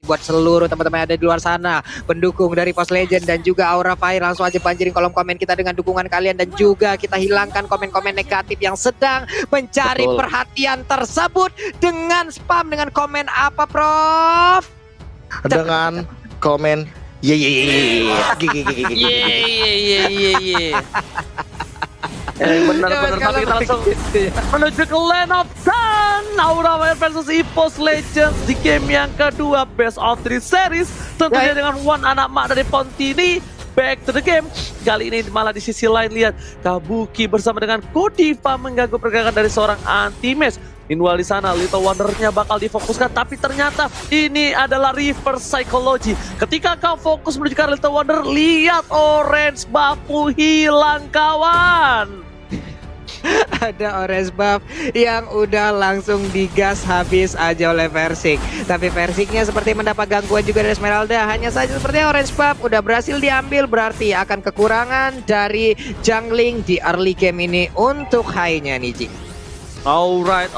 buat seluruh teman-teman yang ada di luar sana, pendukung dari Post Legend dan juga Aura Fire. Langsung aja banjirin kolom komen kita dengan dukungan kalian, dan juga kita hilangkan komen-komen negatif yang sedang mencari perhatian tersebut dengan spam dengan komen apa, Prof? Dengan komen benar-benar, tapi kita langsung menuju ke Land of Sun. Aura Fire versus EVOS Legends di game yang kedua Best of 3 series, tentunya dengan One anak mak dari Pontini. Back to the game. Kali ini malah di sisi lain lihat Kabuki bersama dengan Godiva mengganggu pergerakan dari seorang anti-match. Meanwhile di sana Little Wonder-nya bakal difokuskan, tapi ternyata ini adalah reverse psychology. Ketika kau fokus menuju ke Little Wonder, lihat orange buff hilang kawan. Ada orange buff yang udah langsung digas habis aja oleh Versik. Tapi Versiknya seperti mendapat gangguan juga dari Esmeralda. Hanya saja seperti orange buff udah berhasil diambil, berarti akan kekurangan dari jungling di early game ini untuk high-nya Niji. Alright.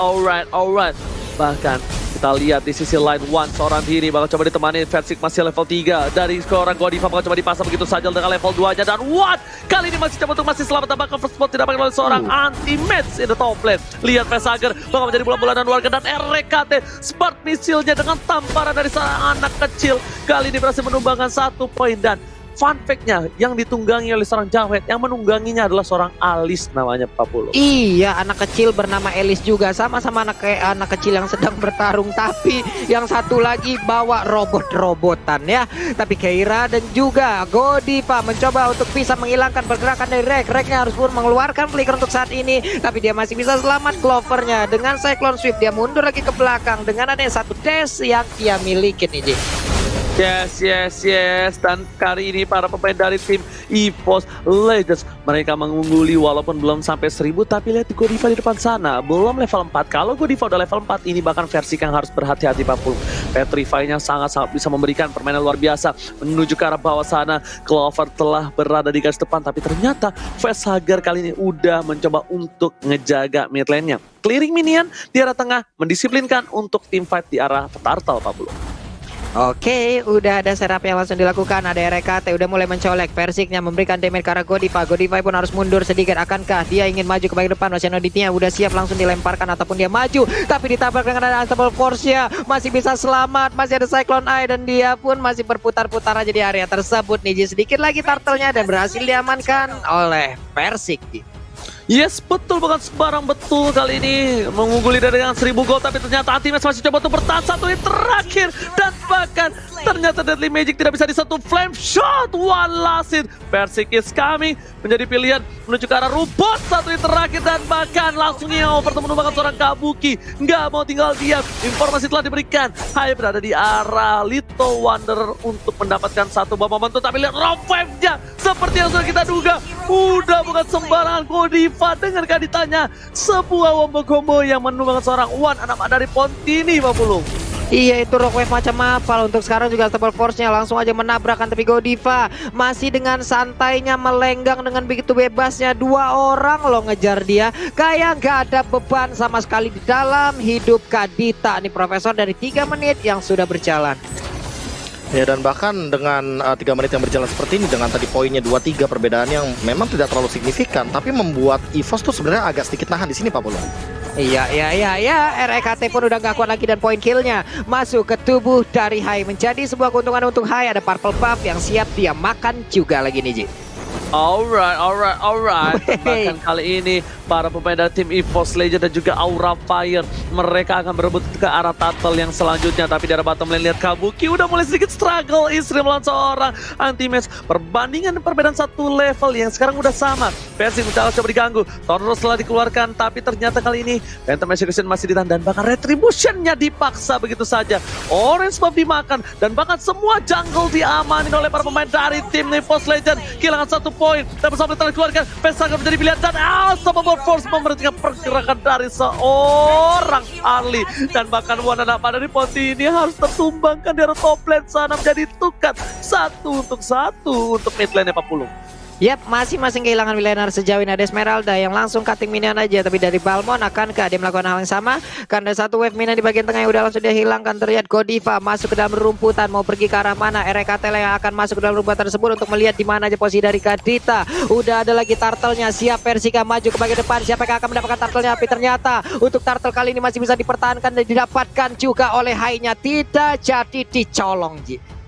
Bahkan kita lihat di sisi lain One seorang diri bakal coba ditemani. Versik masih level 3 dari seorang Godiva bakal coba dipasang begitu saja dengan level 2-nya. Dan What kali ini masih coba untuk masih selamat, bahkan first spot tidak oleh seorang anti-match in the top lane. Lihat Vesager bakal menjadi bulan-bulanan warga, dan RKT Spark misilnya dengan tamparan dari seorang anak kecil kali ini berhasil menumbangkan 1 poin. Dan fun fact-nya yang ditunggangi oleh seorang Jawet, yang menungganginya adalah seorang Alis namanya Papulu. Iya, anak kecil bernama Elis juga, sama-sama anak kecil yang sedang bertarung, tapi yang satu lagi bawa robot-robotan ya. Tapi Keira dan juga Godiva mencoba untuk bisa menghilangkan pergerakan dari Rek. Reknya harus pun mengeluarkan flicker untuk saat ini, tapi dia masih bisa selamat. Clovernya dengan Cyclone Swift dia mundur lagi ke belakang dengan adanya satu dash yang dia miliki nih. Yes. Dan kali ini para pemain dari tim EVOS Legends, mereka mengungguli walaupun belum sampai 1000. Tapi lihat Godiva di depan sana, belum level 4. Kalau Godiva udah level 4, ini bahkan versi yang harus berhati-hati Papul. Petrify-nya sangat-sangat bisa memberikan permainan luar biasa. Menuju ke arah bawah sana, Clover telah berada di garis depan. Tapi ternyata Vesager kali ini udah mencoba untuk ngejaga mid lane-nya. Clearing minion di arah tengah, mendisiplinkan untuk tim fight di arah Turtle Papul. Oke, udah ada setup yang langsung dilakukan. Ada RKT udah mulai mencolek. Versiknya memberikan damage ke arah Godiva. Godiva pun harus mundur sedikit. Akankah dia ingin maju ke bagian depan? Oceanoditnya udah siap langsung dilemparkan ataupun dia maju, tapi ditabrak dengan ada Unstoppable Force-nya. Masih bisa selamat, masih ada Cyclone Eye, dan dia pun masih berputar-putar aja di area tersebut. Niji sedikit lagi turtle-nya dan berhasil diamankan oleh Versik. Yes, betul banget, sembarang betul kali ini mengungguli dengan 1000 gold, tapi ternyata Anti-Match masih coba untuk bertahan 1 hit terakhir, dan bahkan ternyata Deadly Magic tidak bisa disentuh. Flame Shot, one last hit. Versik is coming, menjadi pilihan menuju ke arah rumput 1 hit terakhir, dan bahkan langsung yang bertemu dengan seorang Kabuki. Nggak mau tinggal diam, informasi telah diberikan. Hai berada di arah Little Wonder untuk mendapatkan 1 buah momentum, tapi lihat round 5-nya seperti yang sudah kita duga. Udah bukan sembarangan Godiva, dengarkah ditanya sebuah wombo combo yang menumbangkan seorang One anak dari Pontini, Pak Pulung. Iya, itu Rockwave macam apa. Untuk sekarang juga Unstoppable Force-nya langsung aja menabrakkan, tapi Godiva masih dengan santainya melenggang dengan begitu bebasnya. 2 orang loh ngejar dia, kayak nggak ada beban sama sekali di dalam hidup Kadita nih Profesor dari 3 menit yang sudah berjalan. Ya, dan bahkan dengan 3 menit yang berjalan seperti ini, dengan tadi poinnya 2-3, perbedaan yang memang tidak terlalu signifikan, tapi membuat EVOS tuh sebenarnya agak sedikit nahan di sini, Pak Polo. Iya, RKT pun udah gak kuat lagi, dan poin killnya masuk ke tubuh dari Hai, menjadi sebuah keuntungan untuk Hai. Ada purple buff yang siap dia makan juga lagi nih, Ji. Alright. Bahkan kali ini para pemain dari tim EVOS Legends dan juga Aura Fire, mereka akan berebut ke arah Turtle yang selanjutnya. Tapi dari bottom lane lihat Kabuki udah mulai sedikit struggle istri melawan seorang anti-match. Perbandingan perbedaan 1 level yang sekarang udah sama. Versi mencoba coba diganggu, Tornos telah dikeluarkan, tapi ternyata kali ini Phantom Execution masih ditahan, dan bahkan Retribution-nya dipaksa begitu saja. Orange buff dimakan, dan bahkan semua jungle diamanin oleh para pemain dari tim EVOS Legends. Kehilangan 1 poin, dan bersama telah dikeluarkan. Vesager menjadi pilihan, dan Unstoppable Force memberhentikan pergerakan dari seorang Ali, dan bahkan One anak dari Ponti ini harus tertumbangkan dari top lane sana, menjadi tukar 1 untuk 1 untuk mid lane-nya Pak Pulung. Yap, masing-masing kehilangan wilayah sejauh ini. Ada Esmeralda yang langsung cutting minion aja, tapi dari Balmon akankah dia melakukan hal yang sama? Karena satu wave minion di bagian tengah yang udah langsung dia hilangkan. Terlihat Godiva masuk ke dalam rumputan, mau pergi ke arah mana? RKTL yang akan masuk ke dalam rumputan tersebut untuk melihat di mana aja posisi dari Kadita. Udah ada lagi turtle-nya, siap Persika maju ke bagian depan. Siapa yang akan mendapatkan turtle-nya? Tapi ternyata untuk turtle kali ini masih bisa dipertahankan dan didapatkan juga oleh Hai-nya. Tidak jadi dicolong, Ji.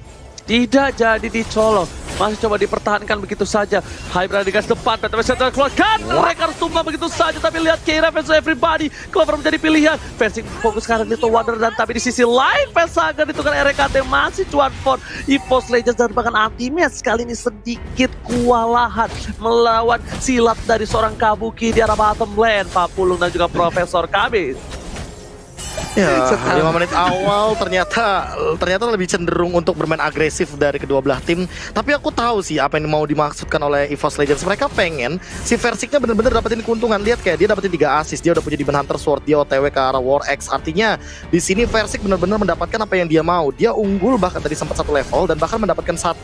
Tidak jadi dicolong, masih coba dipertahankan begitu saja. Hai berada di gas depan, PTW Center keluarkan. Mereka harus tumbang begitu saja, tapi lihat Keira versus everybody. Clover menjadi pilihan. Versi fokus sekarang Little Wonder, dan tapi di sisi lain Vesaga ditukar RKT masih cuan for EVOS Legends, dan bahkan Anti-Match kali ini sedikit kewalahan melawan silat dari seorang Kabuki di arah bottom lane. Pak Pulung dan juga Profesor KB. Ya, 5 menit awal ternyata lebih cenderung untuk bermain agresif dari kedua belah tim. Tapi aku tahu sih apa yang mau dimaksudkan oleh EVOS Legends. Mereka pengen si Versiknya bener-bener dapetin keuntungan. Lihat kayak dia dapetin 3 assist, dia udah punya Demon Hunter Sword, dia OTW ke arah War X. Artinya di sini Versik bener-bener mendapatkan apa yang dia mau. Dia unggul bahkan tadi sempat 1 level dan bahkan mendapatkan 1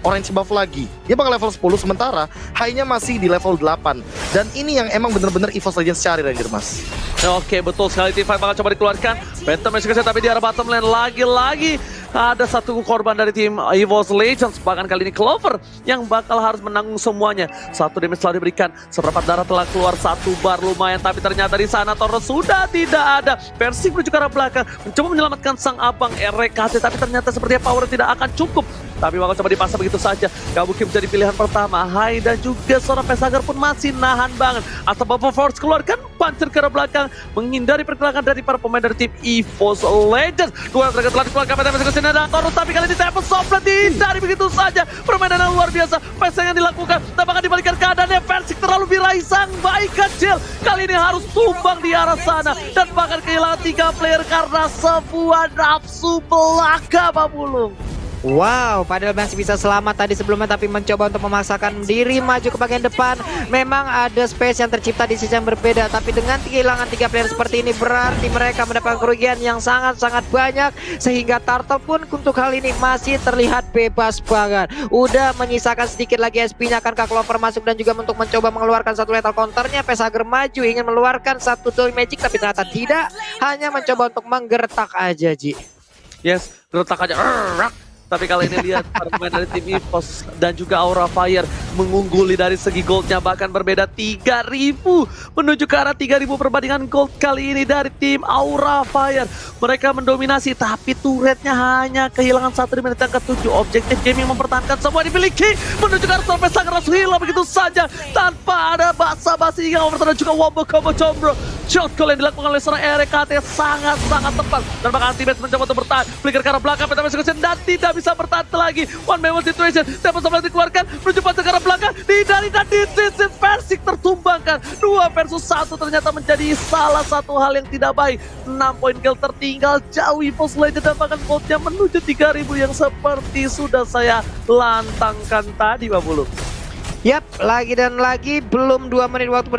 orange buff lagi. Dia bakal level 10 sementara Hai-nya masih di level 8. Dan ini yang emang bener-bener EVOS Legends cari, Ranger Mas. Oke, betul sekali. T5 bakal coba dikeluarkan. Phantom masih kesehatan, tapi di arah bottom lane lagi-lagi ada 1 korban dari tim EVOS Legends. Bahkan kali ini Clover yang bakal harus menanggung semuanya. 1 damage telah diberikan, seperempat darah telah keluar, 1 bar lumayan, tapi ternyata di sana Toro sudah tidak ada. Persik menuju ke arah belakang, mencoba menyelamatkan sang abang RKT, tapi ternyata sepertinya power tidak akan cukup. Tapi bakal coba dipasang begitu saja. Kabuki menjadi pilihan pertama. Hai dan juga seorang Vesaga pun masih nahan banget. Atau Bubble Force keluarkan, pancer ke arah belakang, menghindari pergerakan dari para pemain dari tim EVOS Legends. 2 tenaga telah dikeluarkan, pada masih kesini ada Toro, tapi kali ini Temple Soplet dihindari begitu saja. Permainan yang luar biasa, pasang yang dilakukan, tampaknya dibalikan keadaannya. Persik terlalu birahi, sang bayi kecil kali ini harus tumbang di arah sana. Dan bahkan kehilangan 3 player karena sebuah nafsu belaka, Pak Bulung. Wow, padahal masih bisa selamat tadi sebelumnya, tapi mencoba untuk memaksakan diri maju ke bagian depan. Memang ada space yang tercipta di sisi yang berbeda, tapi dengan kehilangan 3 player seperti ini berarti mereka mendapatkan kerugian yang sangat-sangat banyak. Sehingga Turtle pun untuk hal ini masih terlihat bebas banget. Udah menyisakan sedikit lagi SP-nya, akankah Clover masuk dan juga untuk mencoba mengeluarkan 1 lethal counternya. Vesaga maju ingin mengeluarkan 1 tool magic, tapi ternyata tidak, hanya mencoba untuk menggertak aja, Ji. Yes, gertak aja. Tapi kali ini lihat para pemain dari tim EVOS dan juga Aura Fire mengungguli dari segi goldnya, bahkan berbeda 3.000 menuju ke arah 3.000 perbandingan gold kali ini dari tim Aura Fire. Mereka mendominasi, tapi turretnya hanya kehilangan 1 di menit yang ke-7. Objektif gaming mempertahankan semua dimiliki, menuju ke arah sampai sang langsung hilang begitu saja tanpa ada basa-basi hingga overturn dan juga wombo combo combro. Shot call yang dilakukan oleh seorang RKT sangat-sangat tepat, dan bahkan Anti-Match mencoba untuk bertahan, flicker ke arah belakang, dan tidak bisa bertahan lagi. One by one situation, Temple Soplet dikeluarkan, menuju pantai ke arah belakang, dihindari dan disisir. Persik tertumbangkan. 2 versus 1 ternyata menjadi salah satu hal yang tidak baik. 6 poin kill tertinggal jauh EVOS Legends, dan bahkan goldnya menuju 3.000 yang seperti sudah saya lantangkan tadi, Pak Bulu. Yap, lagi dan lagi belum 2 menit waktu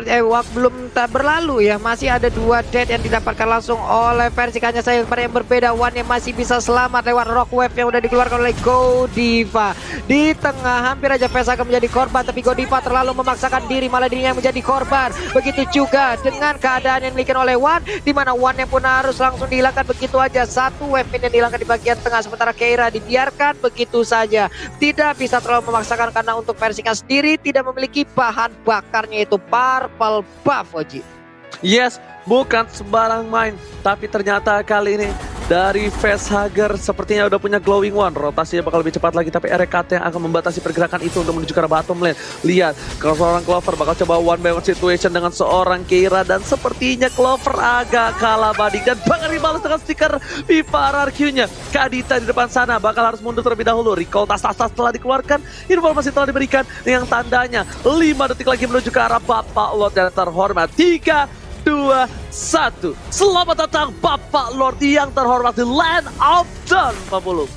belum berlalu ya. Masih ada 2 dead yang didapatkan langsung oleh Persik. Hanya saya yang berbeda, One yang masih bisa selamat lewat Rock Wave yang udah dikeluarkan oleh Godiva. Di tengah hampir aja Vesaga menjadi korban, tapi Godiva terlalu memaksakan diri, malah dirinya yang menjadi korban. Begitu juga dengan keadaan yang dimiliki oleh One, di mana One yang pun harus langsung dihilangkan begitu aja. 1 wave yang dihilangkan di bagian tengah, sementara Keira dibiarkan begitu saja. Tidak bisa terlalu memaksakan karena untuk Persiknya sendiri tidak memiliki bahan bakarnya, itu purple buff, Oji. Yes, bukan sembarang main, tapi ternyata kali ini dari Vesaga sepertinya udah punya glowing one. Rotasinya bakal lebih cepat lagi, tapi RKT yang akan membatasi pergerakan itu untuk menuju ke arah bottom lane. Lihat, kalau seorang Clover bakal coba one by one situation dengan seorang Keira, dan sepertinya Clover agak kalah bading, dan bakal dibalas dengan stiker Viva RRQ-nya. Kadita di depan sana bakal harus mundur terlebih dahulu. Recall tas-tas telah dikeluarkan, informasi telah diberikan yang tandanya 5 detik lagi menuju ke arah Bapak Lord yang terhormat. 3, 2, 1. Selamat datang Bapak Lord yang terhormat di Land of Dawn, Pak Bulu.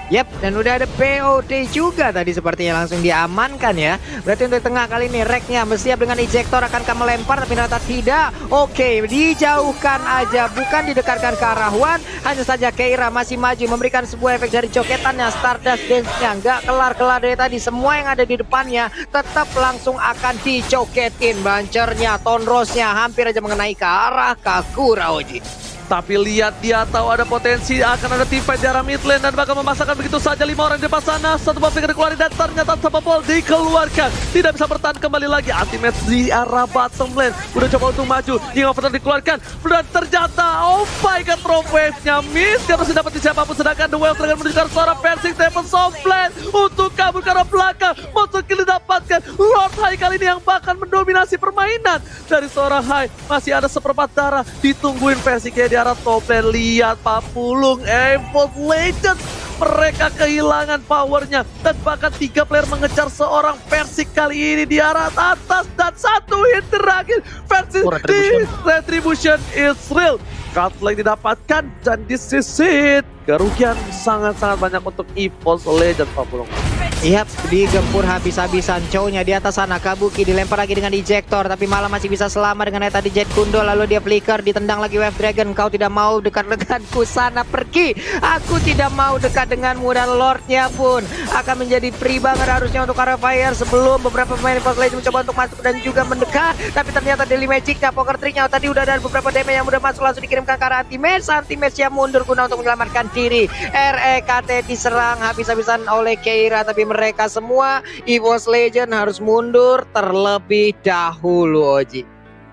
Yap, dan udah ada POT juga tadi sepertinya langsung diamankan ya. Berarti untuk tengah kali ini Reknya bersiap dengan ejector, akankah melempar tapi ternyata tidak. Oke, dijauhkan aja, bukan didekatkan ke arah Wan. Hanya saja Keira masih maju memberikan sebuah efek dari coketannya. Stardust Dance-nya nggak kelar-kelar dari tadi. Semua yang ada di depannya tetap langsung akan dicoketin. Bancernya, Tonrosnya hampir aja mengenai ke arah Kakura, Oji. Tapi lihat, dia tahu ada potensi akan ada teamfight di arah mid lane dan bakal memasakkan begitu saja 5 orang di depan sana. Satu bom flicker dikeluarin dan ternyata sama ball dikeluarkan. Tidak bisa bertahan kembali lagi. Ultimate di arah bottom lane. Udah coba untuk maju. King of Thunder dikeluarkan. Dan ternyata, oh my god, drop wave-nya miss. Dia harus dapat siapapun. Sedangkan The Wave Dragon menunjukkan suara Persik Devon soft lane untuk kabur ke arah belakang. Monster kill didapatkan. Lord High kali ini yang bahkan mendominasi permainan. Dari seorang High masih ada seperempat darah. Ditungguin Persiknya di arah top lane. Lihat Papulung, EVOS Legends, mereka kehilangan powernya dan bahkan 3 player mengejar seorang Persik kali ini di arah atas dan satu hit terakhir Persik di Retribution is real. Cutlass didapatkan dan this is it. Kerugian sangat-sangat banyak untuk EVOS Legends, Papulung. Yap, digempur habis-habisan. Chow-nya di atas sana. Kabuki dilempar lagi dengan ejector, tapi malah masih bisa selamat dengan tadi Jet Kundo. Lalu dia flicker, ditendang lagi Wave Dragon. Kau tidak mau dekat denganku, sana pergi. Aku tidak mau dekat denganmu, dan Lordnya pun akan menjadi free banget harusnya untuk arah Fire. Sebelum beberapa pemain EVOS Legends mencoba untuk masuk dan juga mendekat, tapi ternyata Daily Magic-nya, Poker Trick-nya tadi udah ada beberapa damage yang udah masuk, langsung dikirimkan ke arah Anti-Match. Anti-Match yang mundur guna untuk menyelamatkan diri. REKT diserang habis-habisan oleh Keira, tapi mereka semua EVOS Legend harus mundur terlebih dahulu, Oji.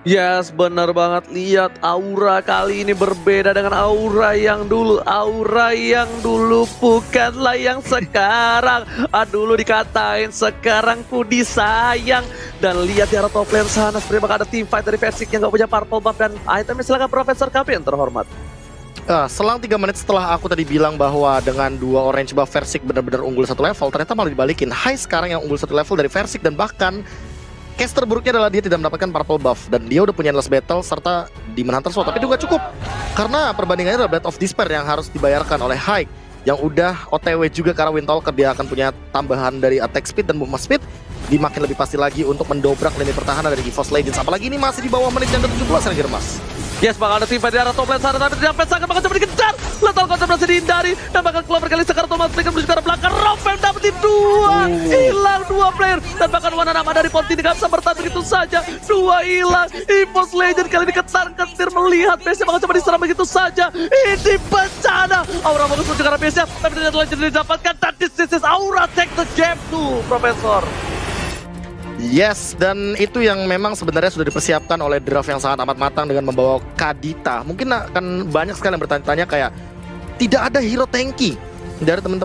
Yes, benar banget. Lihat, aura kali ini berbeda dengan aura yang dulu. Aura yang dulu bukanlah yang sekarang. Dulu dikatain, sekarang ku disayang. Dan lihat di arah top lane sana, seperti bakal ada team fight dari Persik yang gak punya purple buff dan itemnya. Silakan Profesor KP yang terhormat. Selang 3 menit setelah aku tadi bilang bahwa dengan 2 orange buff Persik benar-benar unggul 1 level, ternyata malah dibalikin. Hai sekarang yang unggul 1 level dari Persik, dan bahkan case terburuknya adalah dia tidak mendapatkan purple buff dan dia udah punya endless battle serta Demon Hunter Sword. Tapi itu gak cukup karena perbandingannya adalah Blade of Despair yang harus dibayarkan oleh High yang udah OTW juga karena Windtalker. Dia akan punya tambahan dari attack speed dan movement speed, dimakin lebih pasti lagi untuk mendobrak lini pertahanan dari EVOS Legends. Apalagi ini masih di bawah menit yang ke-17 Ranger Mas. Yes, bakal ada tim fight di arah top lane sana, tapi tidak sampai sangat bakal coba dikejar. Lethal Concept berhasil dihindari dan bakal keluar berkali sekarang Thomas Flicker menuju ke arah belakang. Rompem dapetin 2, hilang 2 player dan bahkan Wananama dari Ponti tidak bisa bertahan begitu saja. 2 hilang. EVOS Legend kali ini ketar-ketir melihat base-nya bakal coba diserang begitu saja. Ini bencana. Aura bagus menuju ke arah base-nya, tapi ternyata lanjut didapatkan. Dan this is Aura take the game tuh, Profesor. Yes, dan itu yang memang sebenarnya sudah dipersiapkan oleh draft yang sangat amat matang dengan membawa Kadita. Mungkin akan banyak sekali yang bertanya-tanya kayak tidak ada hero tanky dari teman-teman